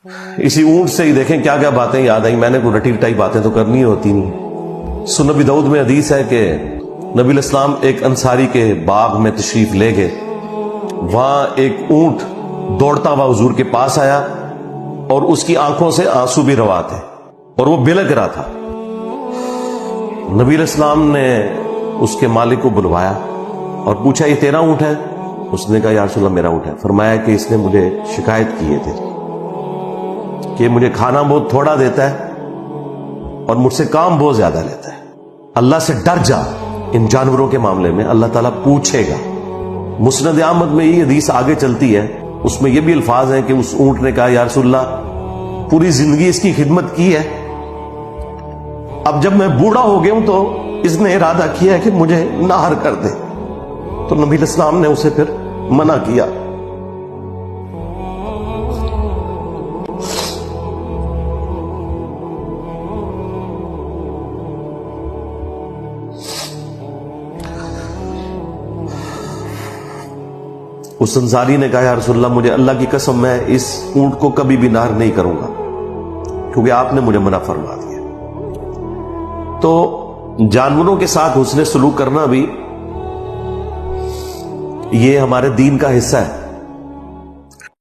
اسی اونٹ سے ہی دیکھیں کیا کیا باتیں یاد آئیں. میں نے کوئی رٹی رٹائی باتیں تو کرنی ہوتی نہیں. سنن ابی داؤد میں حدیث ہے کہ نبی علیہ السلام ایک انصاری کے باغ میں تشریف لے گئے. وہاں ایک اونٹ دوڑتا ہوا حضور کے پاس آیا اور اس کی آنکھوں سے آنسو بھی روا تھے اور وہ بلک رہا تھا. نبی علیہ السلام نے اس کے مالک کو بلوایا اور پوچھا یہ تیرا اونٹ ہے؟ اس نے کہا یا رسول اللہ میرا اونٹ ہے. فرمایا کہ اس نے مجھے شکایت کی ہے تیری کہ مجھے کھانا بہت تھوڑا دیتا ہے اور مجھ سے کام بہت زیادہ لیتا ہے. اللہ سے ڈر جا، ان جانوروں کے معاملے میں اللہ تعالیٰ پوچھے گا. مسند احمد میں یہ حدیث آگے چلتی ہے، اس میں یہ بھی الفاظ ہیں کہ اس اونٹ نے کہا یا رسول اللہ پوری زندگی اس کی خدمت کی ہے، اب جب میں بوڑھا ہو گیا ہوں تو اس نے ارادہ کیا ہے کہ مجھے نہر کر دے. تو نبی علیہ السلام نے اسے پھر منع کیا. اس انصاری نے کہا یا رسول اللہ مجھے اللہ کی قسم میں اس اونٹ کو کبھی بھی نہر نہیں کروں گا کیونکہ آپ نے مجھے منع فرما دیا. تو جانوروں کے ساتھ حسن سلوک کرنا بھی یہ ہمارے دین کا حصہ ہے.